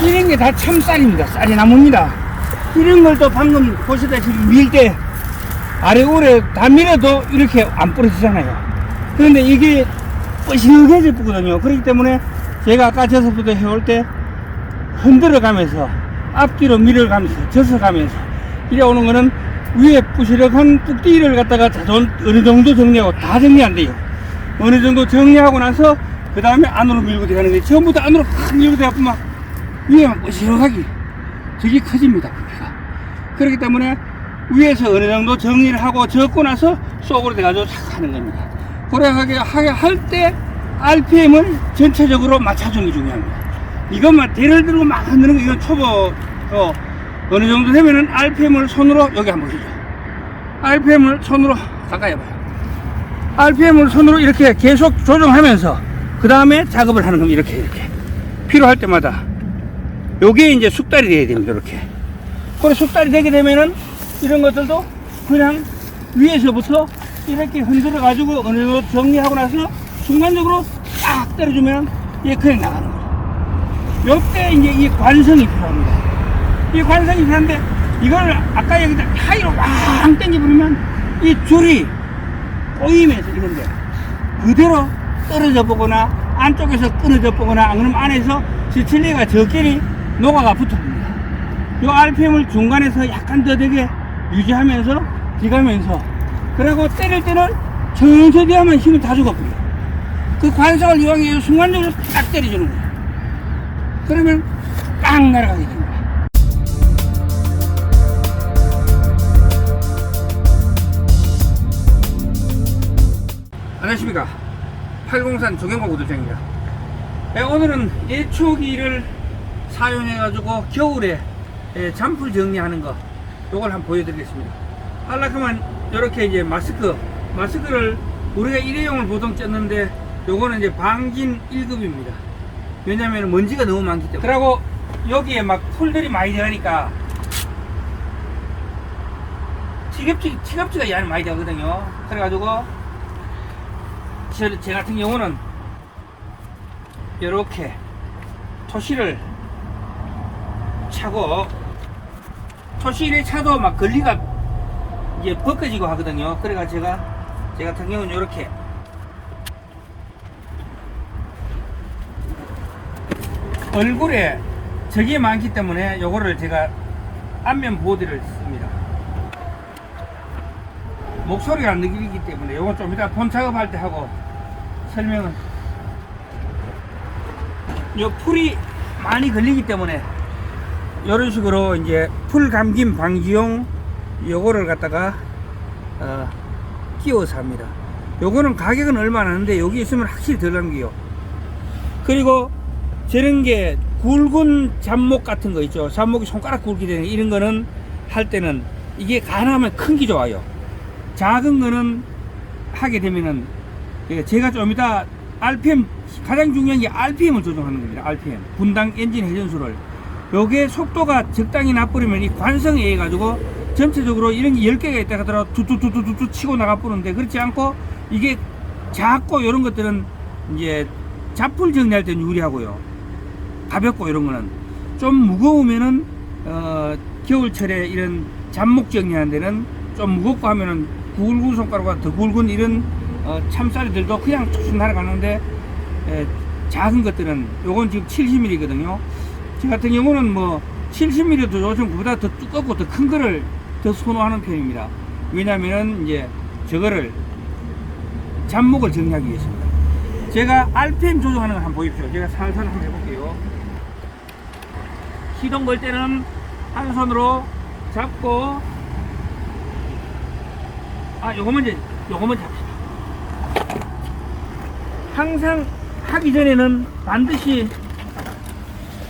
이런 게 다 참쌀입니다. 쌀이 나무입니다. 이런 걸 또 방금 보시다시피 밀 때 아래 오래 다 밀어도 이렇게 안 부러지잖아요. 그런데 이게 뻐시하게 졌거든요. 그렇기 때문에 제가 아까 져서부터 해올 때 흔들어 가면서 앞뒤로 밀어가면서 져서 가면서 이래 오는 거는 위에 부시럭한 뚝띠를 갖다가 어느 정도 정리하고 다 정리 안 돼요. 어느 정도 정리하고 나서 그 다음에 안으로 밀고 들어가는 게 처음부터 안으로 팍 밀고 들어가면 막 위에만 뻐시럭하게 저게 커집니다. 부피가. 그렇기 때문에 위에서 어느 정도 정리를 하고 젓고 나서 속으로 돼가지고 착 하는 겁니다. 그렇게 할 때 RPM을 전체적으로 맞춰주는 게 중요합니다. 이것만 대를 들고 막 흔드는 거 이건 초보 어느 정도 되면은 RPM을 손으로 여기 한번 보시죠. RPM을 손으로 가까이 해봐요. RPM을 손으로 이렇게 계속 조정하면서 그 다음에 작업을 하는 겁니다. 이렇게 필요할 때마다 요게 이제 숙달이 돼야 됩니다. 이렇게. 그래 숙달이 되게 되면은 이런 것들도 그냥 위에서부터 이렇게 흔들어 가지고 어느 정도 정리하고 나서 순간적으로 딱 때려주면 이게 그냥 나가는 거예요. 요때 이제 이 관성이 필요합니다. 이 관성이 필요한데 이걸 아까 여기다 하이로 왕 당겨버리면 이 줄이 꼬이면서 이런데 그대로 떨어져 보거나 안쪽에서 끊어져 보거나 안 그러면 안에서 지칠리가 저끼리 녹아가 붙어봅니다. 이 RPM을 중간에서 약간 더 되게 유지하면서 뒤가면서 그리고 때릴 때는 천천히 하면 힘을 다 주거든요. 그 관성을 이용해서 순간적으로 딱 때려주는 거예요. 그러면 딱 날아가게 됩니다. 안녕하십니까. 803 조경박 우도장입니다. 오늘은 예초기를 사용해가지고 겨울에 잔풀 정리하는 거 요걸 한번 보여드리겠습니다. 한라크만 이렇게 이제 마스크를 우리가 일회용을 보통 쪘는데 요거는 이제 방진 1급입니다. 왜냐면 먼지가 너무 많기 때문에. 그리고 여기에 막 풀들이 많이 들어가니까 티격지가 많이 되거든요. 그래가지고 제 같은 경우는 이렇게 토시를 차고 토시를 차도 막 걸리가 이제 벗겨지고 하거든요. 그래가 제 같은 경우는 이렇게 얼굴에 적이 많기 때문에 요거를 제가 안면 보호대를 씁니다. 목소리가 안 느끼기 때문에 요건 좀 이따 본 작업할 때 하고 설명은 요 풀이 많이 걸리기 때문에 이런 식으로 이제 풀 감김 방지용 요거를 갖다가 끼워서 합니다. 요거는 가격은 얼마 안 하는데 여기 있으면 확실히 덜 감겨요. 그리고 저런 게 굵은 잡목 같은 거 있죠. 잡목이 손가락 굵게 되는 이런 거는 할 때는 이게 가능하면 큰 게 좋아요. 작은 거는 하게 되면은 제가 좀 이따 RPM 가장 중요한 게 RPM을 조정하는 겁니다. RPM 분당 엔진 회전수를 요게 속도가 적당히 나버리면 이 관성에 의해 가지고 전체적으로 이런 게 10개가 있다 하더라도 뚜뚜뚜뚜뚜 치고 나가 뿌는데 그렇지 않고 이게 작고 이런 것들은 이제 잡풀 정리할 때는 유리하고요. 가볍고 이런 거는 좀 무거우면은 겨울철에 이런 잡목 정리하는 데는 좀 무겁고 하면은 굵은 손가락보다 더 굵은 이런 참쌀이들도 그냥 툭툭 날아가는데 작은 것들은 요건 지금 70mm 거든요. 저 같은 경우는 뭐 70mm도 요즘 그보다 더 두껍고 더 큰 거를 더 선호하는 편입니다. 왜냐면은 이제 저거를 잡목을 정리하기 위해서입니다. 제가 RPM 조정하는 걸 한번 보십시오. 제가 살살 한번 해볼게요. 시동 걸 때는 한 손으로 잡고 요거 먼저 잡시다. 항상 하기 전에는 반드시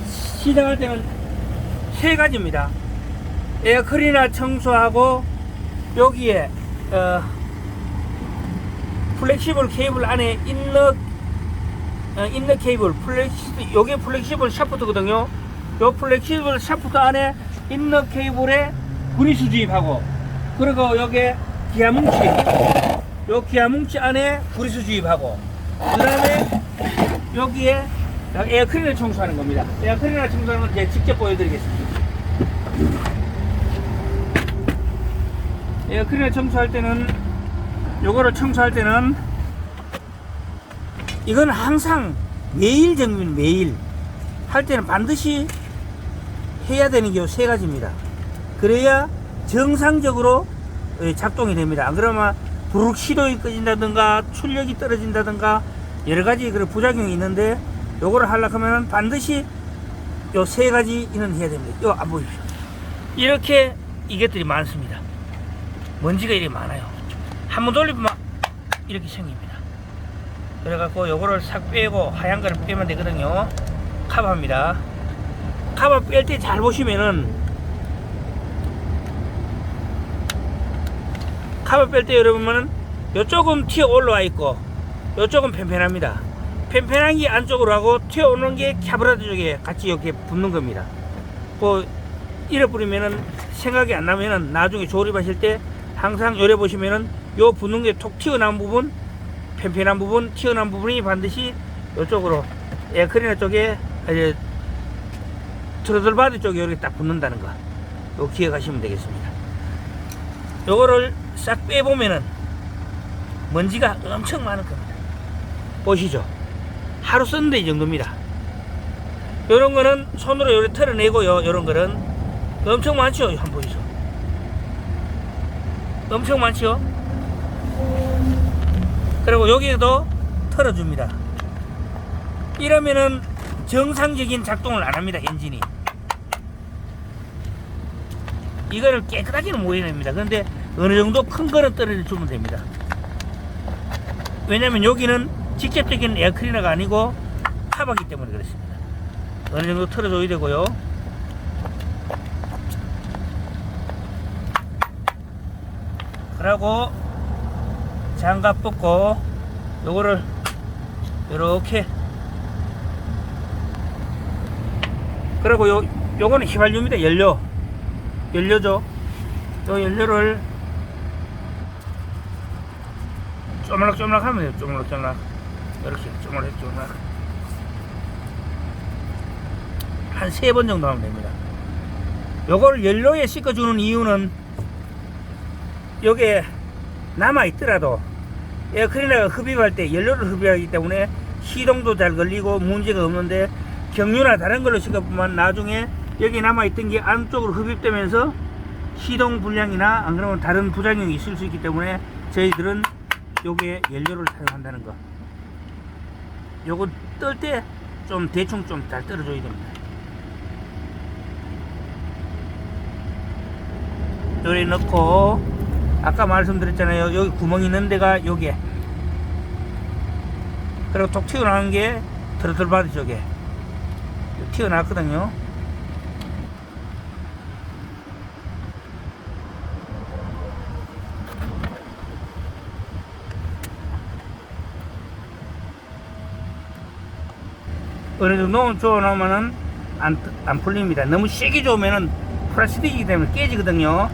시작할 때는 세 가지입니다. 에어클리너 청소하고 여기에 플렉시블 케이블 안에 인너 케이블 요게 플렉시블 샤프트거든요. 요 플렉시블 샤프트 안에 인너 케이블에 그리스 주입하고 그리고 여기에 기아뭉치 요 기아뭉치 안에 그리스 주입하고 그 다음에 여기에 에어클리너 청소하는 겁니다. 에어클리너 청소하는 건 제가 직접 보여드리겠습니다. 에어클리너 청소할 때는, 요거를 청소할 때는, 이건 항상 매일 정비는 매일 할 때는 반드시 해야 되는 게 요 세 가지입니다. 그래야 정상적으로 작동이 됩니다. 안 그러면 부룩 시동이 꺼진다든가 출력이 떨어진다든가 여러 가지 그런 부작용이 있는데, 요거를 하려고 하면 반드시 요 세 가지는 해야 됩니다. 요 안 보이십시오. 이렇게 이것들이 많습니다. 먼지가 이렇게 많아요. 한번 돌리면 이렇게 생깁니다. 그래갖고 요거를 싹 빼고 하얀 거를 빼면 되거든요. 카바입니다. 카바 뺄 때 잘 보시면은, 카바 뺄 때 여러분은 요쪽은 튀어 올라와 있고 요쪽은 팽팽합니다. 팽팽한 게 안쪽으로 하고 튀어 오는 게 캐브라드 쪽에 같이 이렇게 붙는 겁니다. 그 잃어버리면은, 생각이 안 나면은 나중에 조립하실 때 항상 요래 보시면은 요 붙는 게 톡 튀어나온 부분, 팽팽한 부분, 튀어나온 부분이 반드시 요쪽으로 에어클리너 쪽에 이제 트러들 바디 쪽에 이렇게 딱 붙는다는 거, 요 기억하시면 되겠습니다. 요거를 싹 빼보면은 먼지가 엄청 많을 겁니다. 보시죠. 하루 썼는데 이 정도입니다. 요런 거는 손으로 요렇게 털어내고요. 요런 거는 엄청 많죠. 한번 보시죠. 엄청 많죠. 그리고 여기에도 털어줍니다. 이러면은 정상적인 작동을 안 합니다. 엔진이. 이거를 깨끗하게는 못 해냅니다. 그런데 어느 정도 큰 거는 떨어져 주면 됩니다. 왜냐면 여기는 직접적인 에어클리너가 아니고 카바기 때문에 그렇습니다. 어느 정도 털어줘야 되고요. 그러고 장갑 벗고 요거를 요렇게, 그리고 요거는 휘발유입니다. 연료죠. 요 연료를 쪼물락쪼물락 하면 돼요. 쪼물락쪼물락. 이렇게 쪼물락쪼물락. 한 3번 정도 하면 됩니다. 요걸 연료에 씻어주는 이유는, 요게 남아있더라도 에어클리너가 흡입할 때 연료를 흡입하기 때문에 시동도 잘 걸리고 문제가 없는데, 경유나 다른 걸로 씻어보면 나중에 여기 남아있던 게 안쪽으로 흡입되면서 시동 불량이나 안 그러면 다른 부작용이 있을 수 있기 때문에 저희들은 요게 연료를 사용한다는 거. 요거 뜰 때 좀 대충 좀 잘 떨어줘야 됩니다. 요래 넣고, 아까 말씀드렸잖아요. 여기 구멍이 있는 데가 요게, 그리고 톡 튀어나온 게 트러틀 바디 쪽에 튀어나왔거든요. 어느 정도 조어놓으면은 안 풀립니다. 너무 세게 조으면은 플라스틱이기 때문에 깨지거든요.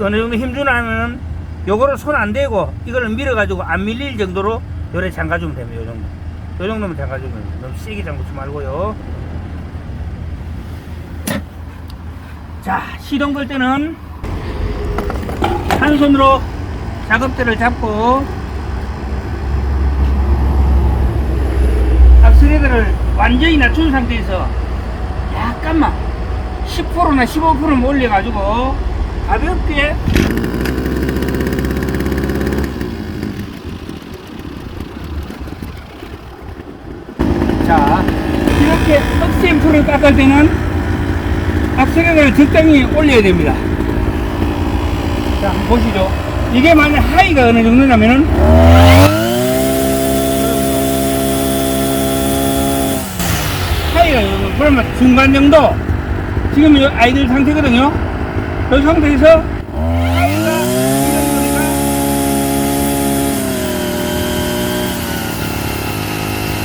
어느 정도 힘주나 하면은 요거를 손 안 대고 이걸 밀어가지고 안 밀릴 정도로 요래 잠가주면 됩니다. 요 정도. 요 정도면 잠가주면 됩니다. 너무 세게 잠그지 말고요. 자, 시동 걸 때는 한 손으로 작업대를 잡고 악셀레이터를 완전히 낮춘 상태에서 약간만 10%나 15%만 올려가지고 가볍게 자, 이렇게 억센풀을 깎을 때는 악셀레이터를 적당히 올려야 됩니다. 자, 한번 보시죠. 이게 만약 하이가 어느 정도냐면은 하이가 그러면 중간 정도, 지금 이 아이들 상태거든요. 이 상태에서 하이가 이런 소리가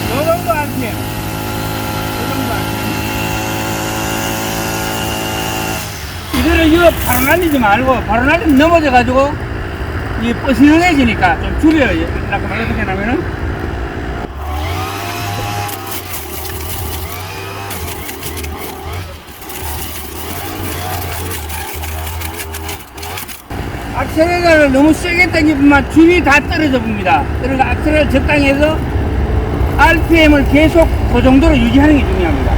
요 정도 RPM, 요 정도 RPM. 이거를 이거 바로 날리지 말고, 바로 날리면 넘어져 가지고 이 뻐슬해지니까 좀 줄여요. 아까 말했던 게 나면은 악셀레러를 너무 세게 당기면 줄이 다 떨어져 봅니다. 그러니까 악셀레러 적당히 해서 RPM을 계속 그 정도로 유지하는 게 중요합니다.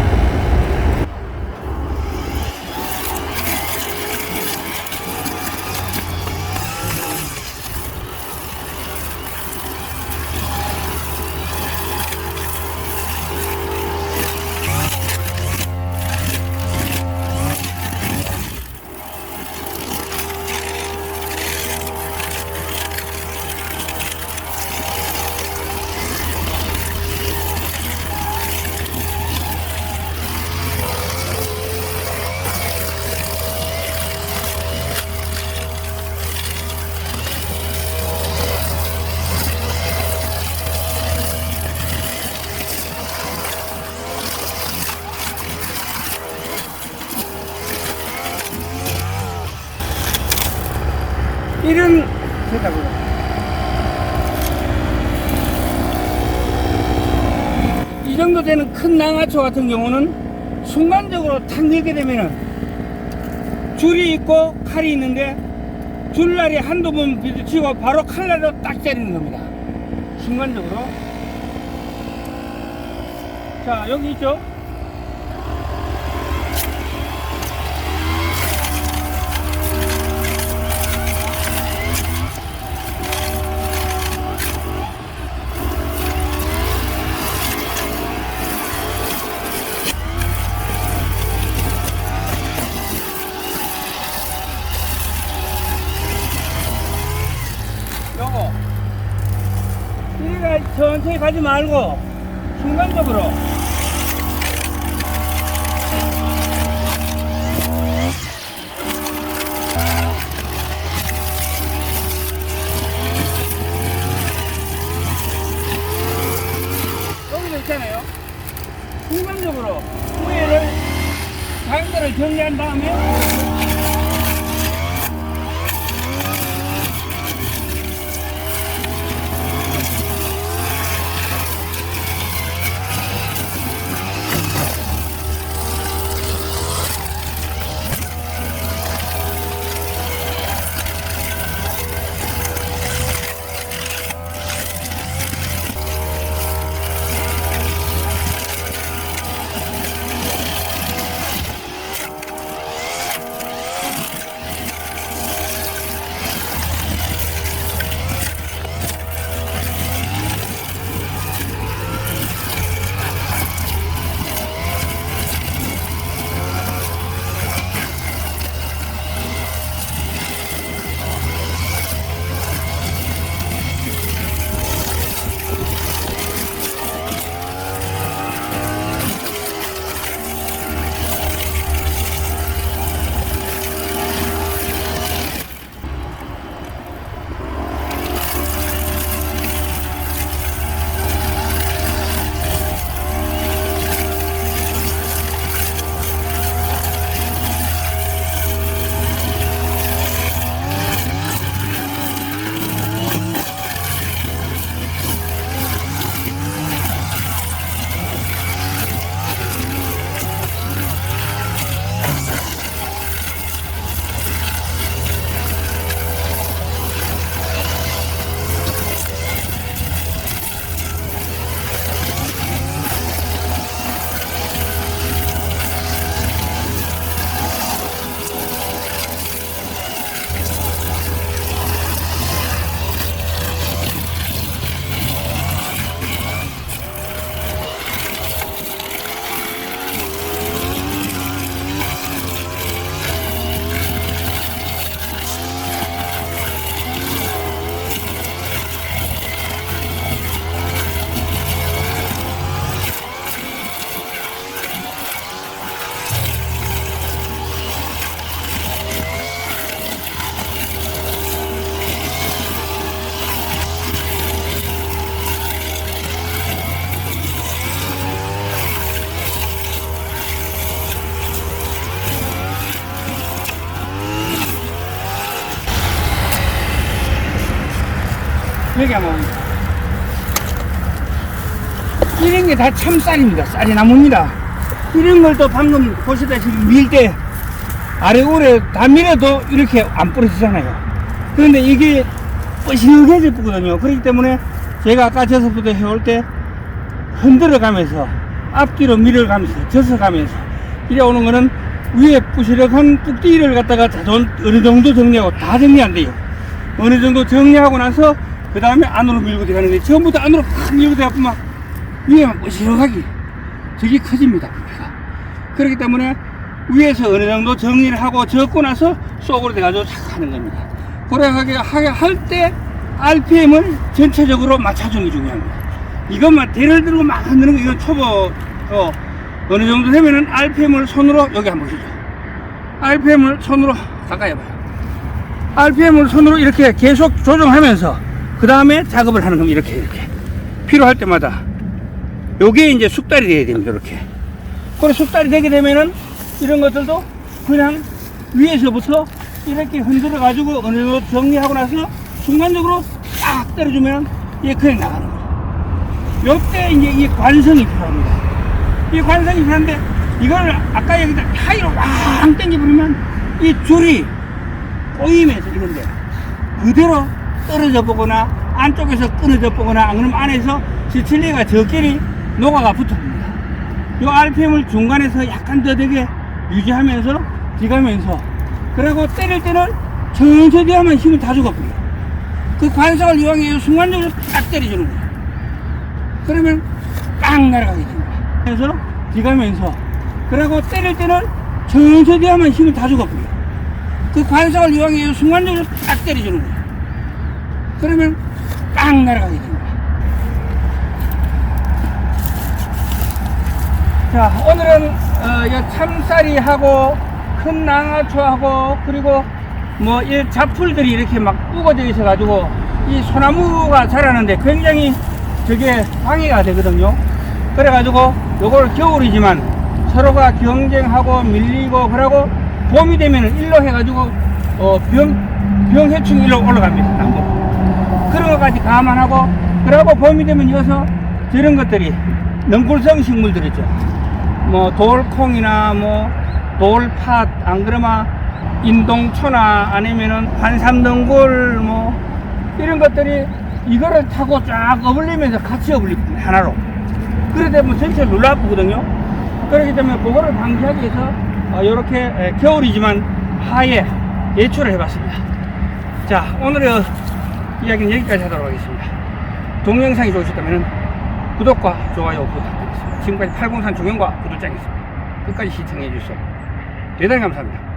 이런 세탁으로 이 정도 되는 큰 낭하초 같은 경우는 순간적으로 탁 밀게 되면은 줄이 있고 칼이 있는데 줄날이 한두 번 부딪히고 바로 칼날로 딱 때리는 겁니다. 순간적으로. 자, 여기 있죠? 요거 이래가 천천히 가지 말고 순간적으로 여기도 있잖아요. 순간적으로 후회를 장도를 정리한 다음에 여기 한번 이런 게 다 참쌀입니다. 쌀이 나무입니다. 이런 걸 또 방금 보시다시피 밀 때 아래 우에 다 밀어도 이렇게 안 부러지잖아요. 그런데 이게 뻐시하게 졌거든요. 그렇기 때문에 제가 아까 져서부터 해올 때 흔들어 가면서 앞뒤로 밀어가면서 져서 가면서 이래 오는 거는 위에 부시럭한 뚝띠를 갖다가 어느 정도 정리하고 다 정리 안 돼요. 어느 정도 정리하고 나서 그 다음에 안으로 밀고 들어가는데 처음부터 안으로 팍 밀고 들어가면 막 위에만 부시럭하게 저기 커집니다. 부피가. 그렇기 때문에 위에서 어느 정도 정리를 하고 젓고 나서 속으로 돼가지고 착 하는 겁니다. 그렇게 할 때 RPM을 전체적으로 맞춰주는 게 중요합니다. 이것만 대를 들고 막 흔드는 거 이건 초보 어느 정도 되면은 RPM을 손으로 여기 한번 보시죠. RPM을 손으로 가까이 해봐요. RPM을 손으로 이렇게 계속 조정하면서 그 다음에 작업을 하는 겁니다. 이렇게 필요할 때마다 요게 이제 숙달이 돼야 됩니다. 이렇게. 그래 숙달이 되게 되면은 이런 것들도 그냥 위에서부터 이렇게 흔들어 가지고 어느 정도 정리하고 나서 순간적으로 딱 때려주면 이게 그냥 나가는 거예요. 요때 이제 이 관성이 필요합니다. 이 관성이 필요한데 이걸 아까 여기다 하이로 왕 당겨버리면 이 줄이 꼬이면서 이건데 그대로 떨어져 보거나 안쪽에서 끊어져 보거나 안 그러면 안에서 지칠리가 저끼리 녹아가 붙어봅니다. 요 RPM을 중간에서 약간 더 되게 유지하면서 뒤가면서 그리고 때릴 때는 천천히 하면 힘을 다 죽어버려요. 그 관성을 이용해서 순간적으로 딱 때려주는 거예요. 그러면 딱 날아가게 됩니다. 그래서 뒤가면서 그리고 때릴 때는 천천히 하면 힘을 다 죽어버려요. 그 관성을 이용해서 순간적으로 딱 때려주는 거예요. 그러면 딱 날아가게 됩니다. 자, 오늘은 참쌀이하고 큰 낭아초하고 그리고 뭐 이 잡풀들이 이렇게 막 우거져 있어 가지고 이 소나무가 자라는데 굉장히 저게 방해가 되거든요. 그래 가지고 요걸 겨울이지만 서로가 경쟁하고 밀리고 그러고 봄이 되면은 일로 해 가지고 병해충 일로 올라갑니다. 나무. 그런 것까지 감안하고 그러고 봄이 되면 이어서 저런 것들이 능굴성 식물들 있죠. 뭐 돌콩이나 뭐 돌팥 안 그러면 인동초나 아니면은 환삼능굴 뭐 이런 것들이 이거를 타고 쫙 어울리면서 같이 어울립니다. 하나로. 그러다 보면 전체를 눌러 아프거든요. 그렇기 때문에 그거를 방지하기 위해서 이렇게 겨울이지만 하에 예초를 해봤습니다. 자, 오늘의 이야기는 여기까지 하도록 하겠습니다. 동영상이 좋으셨다면 구독과 좋아요 부탁드리겠습니다. 지금까지 803 종영과 구독장이었습니다. 끝까지 시청해 주셔서 대단히 감사합니다.